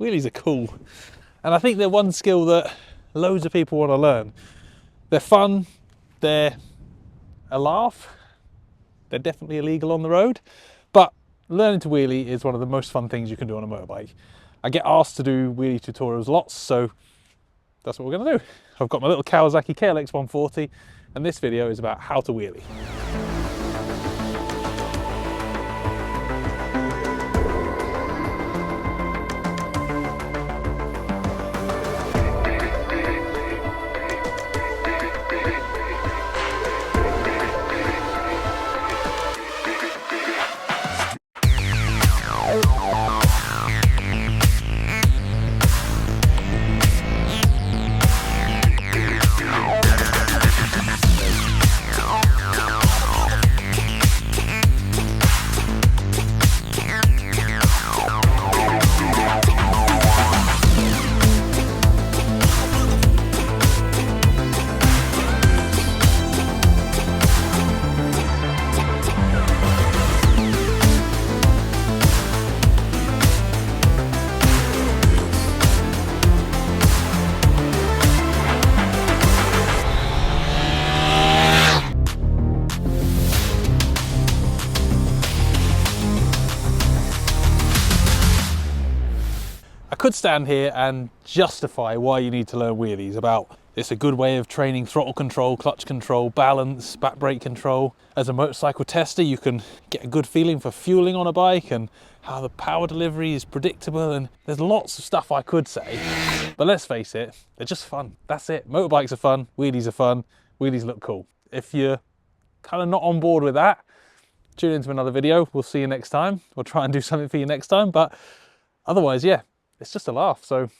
Wheelies are cool. And I think they're one skill that loads of people want to learn. They're fun, they're a laugh, they're definitely illegal on the road, but learning to wheelie is one of the most fun things you can do on a motorbike. I get asked to do wheelie tutorials lots, so that's what we're going to do. I've got my little Kawasaki KLX 140, and this video is about how to wheelie. I could stand here and justify why you need to learn wheelies, about it's a good way of training throttle control, clutch control, balance, back brake control. As a motorcycle tester, you can get a good feeling for fueling on a bike and how the power delivery is predictable, and there's lots of stuff I could say, but let's face it, they're just fun. That's it. Motorbikes are fun, wheelies are fun, wheelies look cool. If you're kind of not on board with that, tune into another video. We'll see you next time. We'll try and do something for you next time, but otherwise, yeah, it's just a laugh, so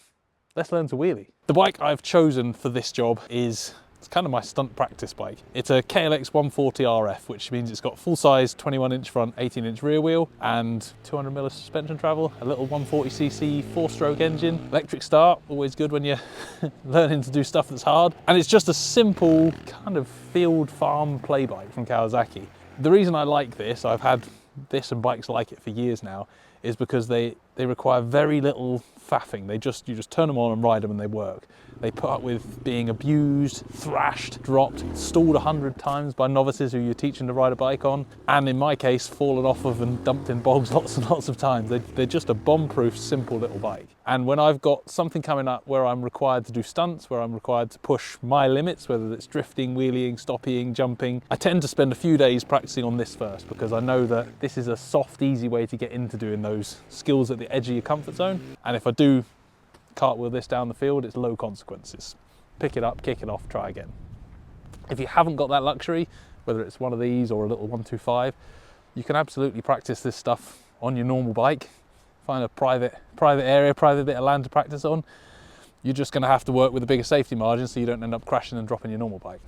let's learn to wheelie. The bike I've chosen for this job it's kind of my stunt practice bike. It's a KLX 140 RF, which means it's got full-size 21-inch front, 18-inch rear wheel, and 200mm of suspension travel, a little 140cc four-stroke engine, electric start, always good when you're learning to do stuff that's hard. And it's just a simple kind of field farm play bike from Kawasaki. The reason I like this, I've had this and bikes like it for years now, is because they require very little faffing. You just turn them on and ride them and they work. They put up with being abused, thrashed, dropped, stalled 100 times by novices who you're teaching to ride a bike on, and in my case, fallen off of and dumped in bogs lots and lots of times. They're just a bomb-proof, simple little bike. And when I've got something coming up where I'm required to do stunts, where I'm required to push my limits, whether it's drifting, wheeling, stopping, jumping, I tend to spend a few days practicing on this first, because I know that this is a soft, easy way to get into doing those skills at the edge of your comfort zone. And if I do cartwheel this down the field, it's low consequences. Pick it up, kick it off, try again. If you haven't got that luxury, whether it's one of these or a little 125, you can absolutely practice this stuff on your normal bike. Find a private area, private bit of land to practice on. You're just going to have to work with a bigger safety margin so you don't end up crashing and dropping your normal bike.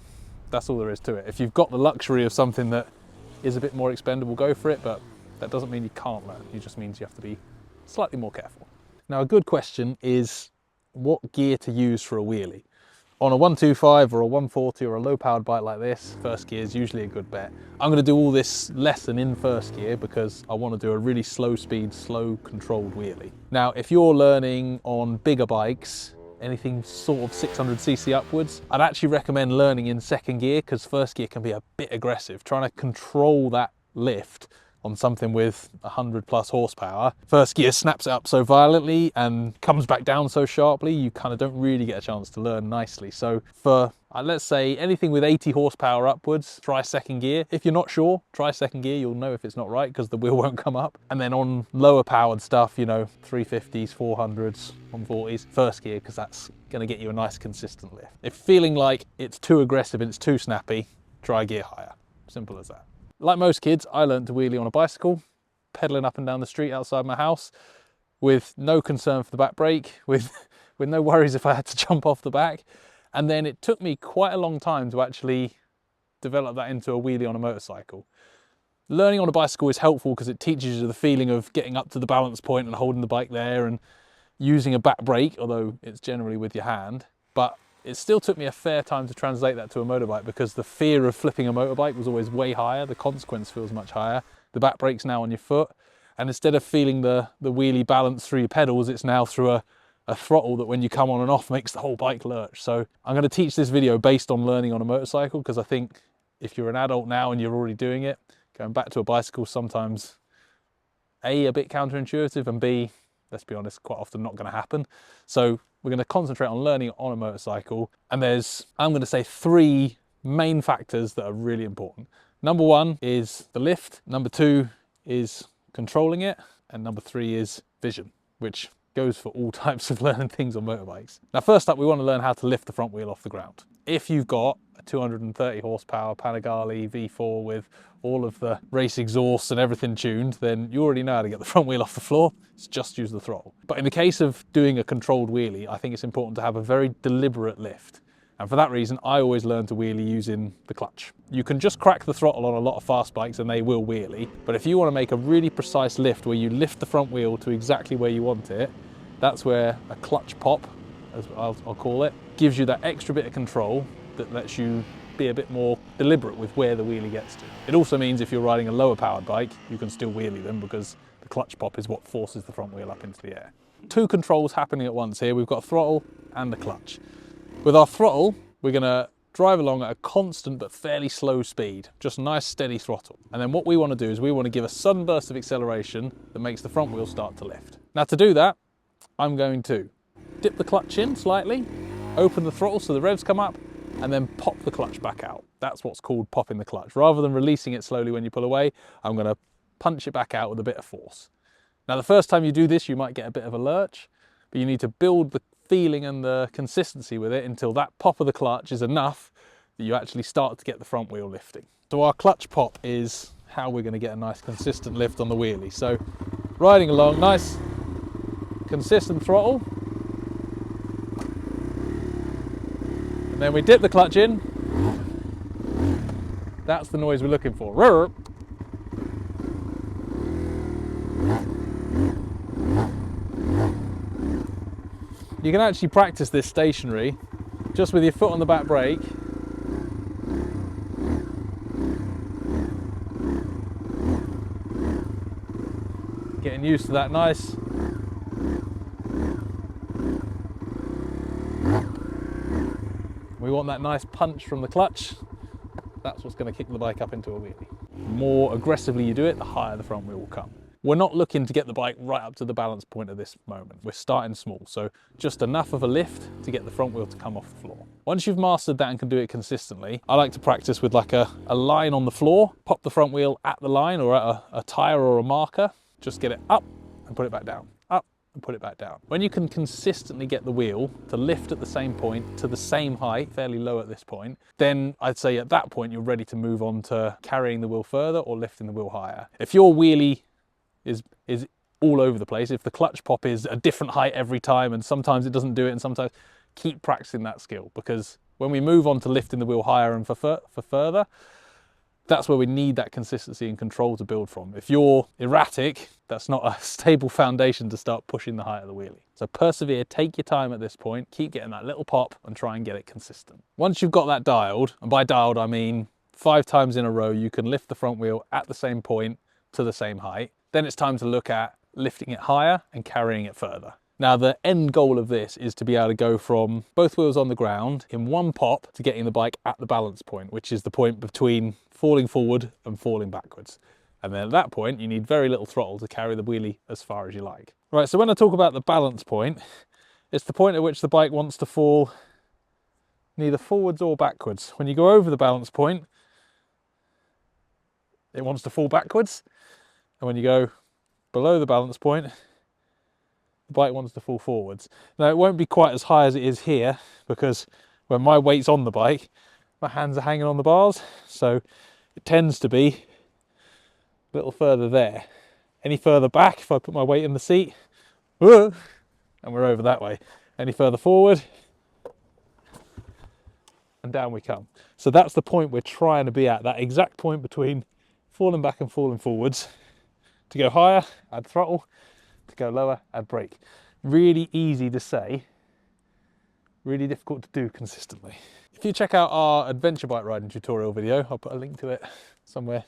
That's all there is to it. If you've got the luxury of something that is a bit more expendable, go for it, but that doesn't mean you can't learn. It just means you have to be slightly more careful. Now, a good question is what gear to use for a wheelie. On a 125 or a 140 or a low powered bike like this, first gear is usually a good bet. I'm going to do all this lesson in first gear because I want to do a really slow speed, slow controlled wheelie. Now, if you're learning on bigger bikes, anything sort of 600cc upwards, I'd actually recommend learning in second gear, because first gear can be a bit aggressive. Trying to control that lift on something with 100+ horsepower, first gear snaps it up so violently and comes back down so sharply, you kind of don't really get a chance to learn nicely. So for let's say anything with 80 horsepower upwards, try second gear. If you're not sure, try second gear. You'll know if it's not right because the wheel won't come up. And then on lower powered stuff, you know, 350s, 400s, 140s, first gear, because that's going to get you a nice consistent lift. If feeling like it's too aggressive and it's too snappy, try gear higher. Simple as that. Like most kids, I learned to wheelie on a bicycle, pedaling up and down the street outside my house with no concern for the back brake, with no worries if I had to jump off the back. And then it took me quite a long time to actually develop that into a wheelie on a motorcycle. Learning on a bicycle is helpful because it teaches you the feeling of getting up to the balance point and holding the bike there and using a back brake, although it's generally with your hand. But it still took me a fair time to translate that to a motorbike because the fear of flipping a motorbike was always way higher. The consequence feels much higher. The back brake's now on your foot. And instead of feeling the wheelie balance through your pedals, it's now through a throttle that when you come on and off makes the whole bike lurch. So I'm going to teach this video based on learning on a motorcycle, because I think if you're an adult now and you're already doing it, going back to a bicycle sometimes A, a bit counterintuitive, and B, let's be honest, quite often not going to happen. So we're going to concentrate on learning on a motorcycle. And there's, I'm going to say, 3 main factors that are really important. Number 1 is the lift. Number 2 is controlling it. And number 3 is vision, which goes for all types of learning things on motorbikes. Now, first up, we want to learn how to lift the front wheel off the ground. If you've got a 230 horsepower Panigale V4 with all of the race exhausts and everything tuned, then you already know how to get the front wheel off the floor. It's just use the throttle. But in the case of doing a controlled wheelie, I think it's important to have a very deliberate lift. And for that reason, I always learn to wheelie using the clutch. You can just crack the throttle on a lot of fast bikes and they will wheelie. But if you want to make a really precise lift where you lift the front wheel to exactly where you want it, that's where a clutch pop, as I'll call it, gives you that extra bit of control that lets you be a bit more deliberate with where the wheelie gets to. It also means if you're riding a lower powered bike, you can still wheelie them because the clutch pop is what forces the front wheel up into the air. 2 controls happening at once here. We've got a throttle and a clutch. With our throttle, we're going to drive along at a constant but fairly slow speed, just nice steady throttle. And then what we want to do is we want to give a sudden burst of acceleration that makes the front wheel start to lift. Now, to do that, I'm going to dip the clutch in slightly, open the throttle so the revs come up, and then pop the clutch back out. That's what's called popping the clutch. Rather than releasing it slowly when you pull away, I'm going to punch it back out with a bit of force. Now, the first time you do this, you might get a bit of a lurch, but you need to build the feeling and the consistency with it until that pop of the clutch is enough that you actually start to get the front wheel lifting. So our clutch pop is how we're going to get a nice consistent lift on the wheelie. So riding along, nice consistent throttle, and then we dip the clutch in. That's the noise we're looking for. You can actually practice this stationary, just with your foot on the back brake. Getting used to that nice. We want that nice punch from the clutch. That's what's going to kick the bike up into a wheelie. The more aggressively you do it, the higher the front wheel will come. We're not looking to get the bike right up to the balance point at this moment. We're starting small, so just enough of a lift to get the front wheel to come off the floor. Once you've mastered that and can do it consistently, I like to practice with like a line on the floor, pop the front wheel at the line or at a tire or a marker, just get it up and put it back down, up and put it back down. When you can consistently get the wheel to lift at the same point, to the same height, fairly low at this point, then I'd say at that point you're ready to move on to carrying the wheel further or lifting the wheel higher. If your wheelie is all over the place, if the clutch pop is a different height every time and sometimes it doesn't do it and sometimes, keep practicing that skill, because when we move on to lifting the wheel higher and for further, that's where we need that consistency and control to build from. If you're erratic, that's not a stable foundation to start pushing the height of the wheelie. So persevere, take your time at this point, keep getting that little pop and try and get it consistent. Once you've got that dialed, and by dialed I mean 5 times in a row you can lift the front wheel at the same point to the same height, then it's time to look at lifting it higher and carrying it further. Now, the end goal of this is to be able to go from both wheels on the ground in one pop to getting the bike at the balance point, which is the point between falling forward and falling backwards. And then at that point, you need very little throttle to carry the wheelie as far as you like. Right, so when I talk about the balance point, it's the point at which the bike wants to fall neither forwards or backwards. When you go over the balance point, it wants to fall backwards. And when you go below the balance point, the bike wants to fall forwards. Now, it won't be quite as high as it is here, because when my weight's on the bike, my hands are hanging on the bars, so it tends to be a little further there. Any further back, if I put my weight in the seat, and we're over that way. Any further forward, and down we come. So that's the point we're trying to be at, that exact point between falling back and falling forwards. To go higher, add throttle. To go lower, add brake. Really easy to say, really difficult to do consistently. If you check out our adventure bike riding tutorial video, I'll put a link to it somewhere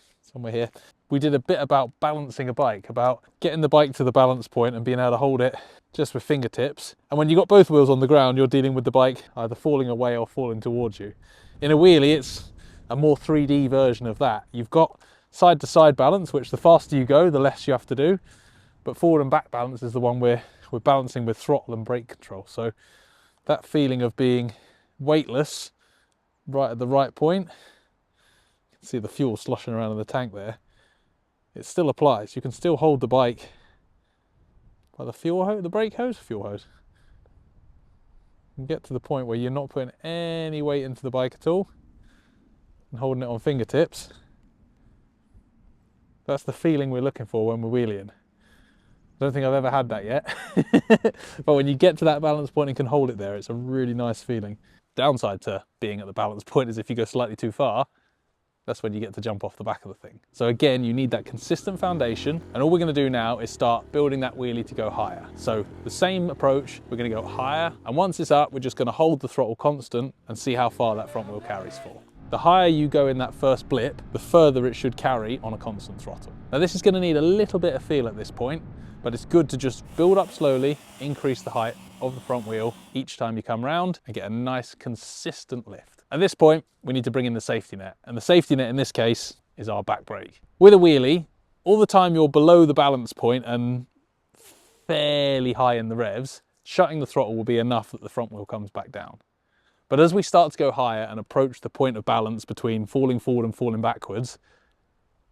here. we did a bit about balancing a bike, about getting the bike to the balance point and being able to hold it just with fingertips. And when you've got both wheels on the ground, you're dealing with the bike either falling away or falling towards you. In a wheelie, it's a more 3D version of that. You've got side to side balance, which the faster you go, the less you have to do. But forward and back balance is the one we're balancing with throttle and brake control. So that feeling of being weightless right at the right point, you can see the fuel sloshing around in the tank there, it still applies. You can still hold the bike by the fuel hose, the brake hose, fuel hose. You can get to the point where you're not putting any weight into the bike at all and holding it on fingertips. That's the feeling we're looking for when we're wheeling. I don't think I've ever had that yet. But when you get to that balance point and can hold it there, it's a really nice feeling. Downside to being at the balance point is if you go slightly too far, that's when you get to jump off the back of the thing. So again, you need that consistent foundation, and all we're going to do now is start building that wheelie to go higher. So the same approach, we're going to go higher, and once it's up, we're just going to hold the throttle constant and see how far that front wheel carries for. The higher you go in that first blip, the further it should carry on a constant throttle. Now this is going to need a little bit of feel at this point, but it's good to just build up slowly, increase the height of the front wheel each time you come round and get a nice consistent lift. At this point, we need to bring in the safety net, and the safety net in this case is our back brake. With a wheelie, all the time you're below the balance point and fairly high in the revs, shutting the throttle will be enough that the front wheel comes back down. But as we start to go higher and approach the point of balance between falling forward and falling backwards,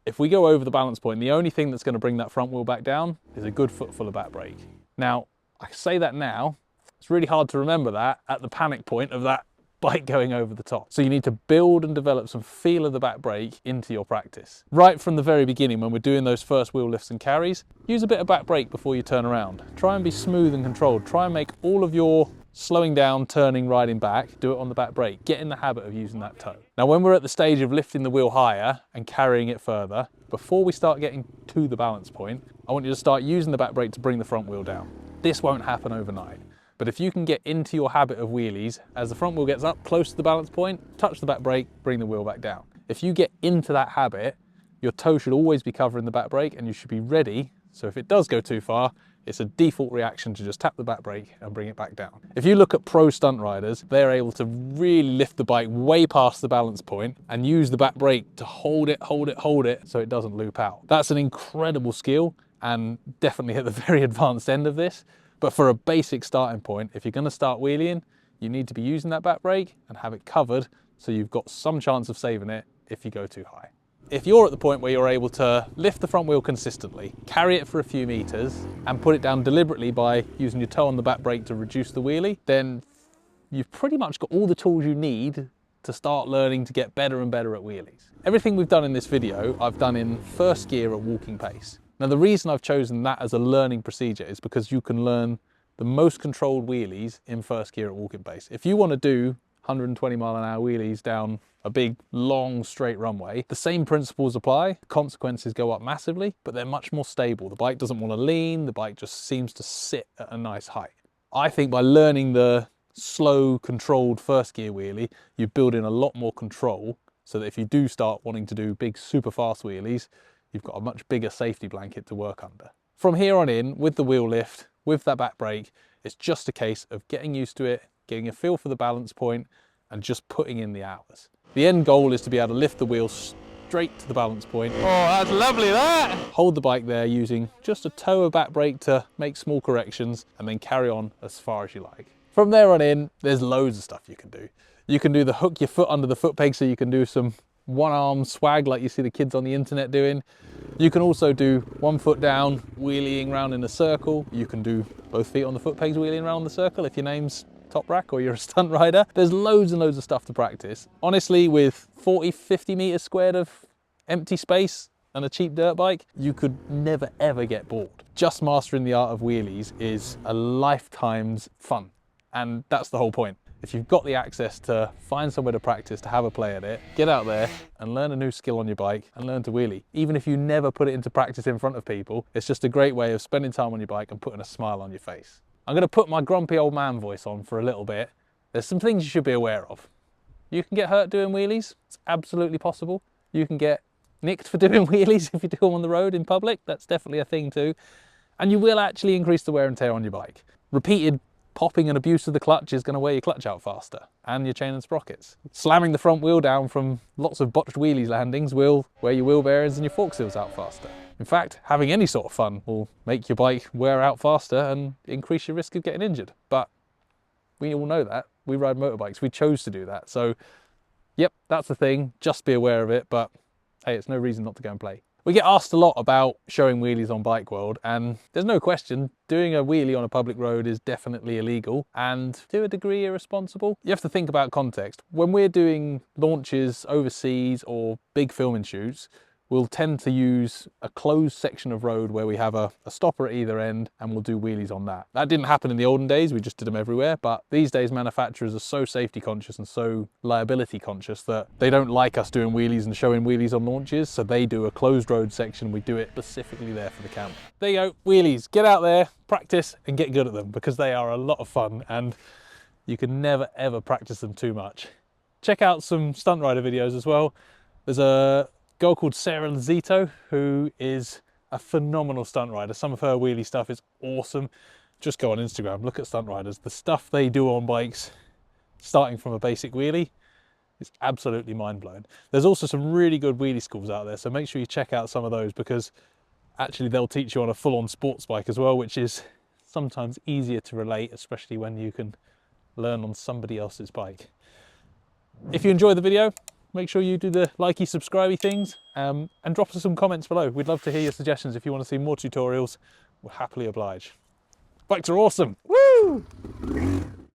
if we go over the balance point, the only thing that's going to bring that front wheel back down is a good footful of back brake. Now, I say that now, it's really hard to remember that at the panic point of that bike going over the top. So you need to build and develop some feel of the back brake into your practice. Right from the very beginning, when we're doing those first wheel lifts and carries, use a bit of back brake before you turn around. Try and be smooth and controlled. Try and make all of your slowing down, turning, riding back, do it on the back brake. Get in the habit of using that toe. Now, when we're at the stage of lifting the wheel higher and carrying it further, before we start getting to the balance point, I want you to start using the back brake to bring the front wheel down. This won't happen overnight, but if you can get into your habit of wheelies, as the front wheel gets up close to the balance point, touch the back brake, bring the wheel back down. If you get into that habit, your toe should always be covering the back brake and you should be ready. So if it does go too far, it's a default reaction to just tap the back brake and bring it back down. If you look at pro stunt riders, they're able to really lift the bike way past the balance point and use the back brake to hold it so it doesn't loop out. That's an incredible skill and definitely at the very advanced end of this. But for a basic starting point, if you're going to start wheeling, you need to be using that back brake and have it covered so you've got some chance of saving it if you go too high. If you're at the point where you're able to lift the front wheel consistently, carry it for a few meters and put it down deliberately by using your toe on the back brake to reduce the wheelie, then you've pretty much got all the tools you need to start learning to get better and better at wheelies. Everything we've done in this video, I've done in first gear at walking pace. Now the reason I've chosen that as a learning procedure is because you can learn the most controlled wheelies in first gear at walking pace. If you want to do 120 mile an hour wheelies down a big, long, straight runway, the same principles apply. The consequences go up massively, but they're much more stable. The bike doesn't want to lean, the bike just seems to sit at a nice height. I think by learning the slow, controlled first gear wheelie, you build in a lot more control so that if you do start wanting to do big, super fast wheelies, you've got a much bigger safety blanket to work under. From here on in, with the wheel lift, with that back brake, it's just a case of getting used to it, getting a feel for the balance point, and just putting in the hours. The end goal is to be able to lift the wheel straight to the balance point. Oh, that's lovely, that! Hold the bike there using just a toe of back brake to make small corrections, and then carry on as far as you like. From there on in, there's loads of stuff you can do. You can do the hook your foot under the foot peg so you can do some one-arm swag like you see the kids on the internet doing. You can also do one foot down, wheeling around in a circle. You can do both feet on the foot pegs wheeling around the circle if your name's Top Rack or you're a stunt rider. There's loads and loads of stuff to practice. Honestly, with 40, 50 meters squared of empty space and a cheap dirt bike, you could never ever get bored. Just mastering the art of wheelies is a lifetime's fun. And that's the whole point. If you've got the access to find somewhere to practice, to have a play at it, get out there and learn a new skill on your bike and learn to wheelie. Even if you never put it into practice in front of people, it's just a great way of spending time on your bike and putting a smile on your face. I'm going to put my grumpy old man voice on for a little bit. There's some things you should be aware of. You can get hurt doing wheelies. It's absolutely possible. You can get nicked for doing wheelies if you do them on the road in public. That's definitely a thing too. And you will actually increase the wear and tear on your bike. Repeated popping and abuse of the clutch is going to wear your clutch out faster, and your chain and sprockets. Slamming the front wheel down from lots of botched wheelies landings will wear your wheel bearings and your fork seals out faster. In fact, having any sort of fun will make your bike wear out faster and increase your risk of getting injured. But we all know that. We ride motorbikes. We chose to do that. So, yep, that's the thing. Just be aware of it. But hey, it's no reason not to go and play. We get asked a lot about showing wheelies on Bike World, and there's no question doing a wheelie on a public road is definitely illegal and to a degree irresponsible. You have to think about context. When we're doing launches overseas or big filming shoots, we'll tend to use a closed section of road where we have a stopper at either end, and we'll do wheelies on that. That didn't happen in the olden days, we just did them everywhere, but these days manufacturers are so safety conscious and so liability conscious that they don't like us doing wheelies and showing wheelies on launches, so they do a closed road section. We do it specifically there for the camera. There you go, wheelies. Get out there, practice and get good at them, because they are a lot of fun and you can never ever practice them too much. Check out some stunt rider videos as well. There's a girl called Sarah Zito, who is a phenomenal stunt rider. Some of her wheelie stuff is awesome. Just go on Instagram, look at stunt riders. The stuff they do on bikes, starting from a basic wheelie, is absolutely mind-blowing. There's also some really good wheelie schools out there, so make sure you check out some of those, because actually they'll teach you on a full-on sports bike as well, which is sometimes easier to relate, especially when you can learn on somebody else's bike. If you enjoyed the video, make sure you do the likey, subscribey things, and drop us some comments below. We'd love to hear your suggestions. If you want to see more tutorials, we'll happily oblige. Bikes are awesome. Woo!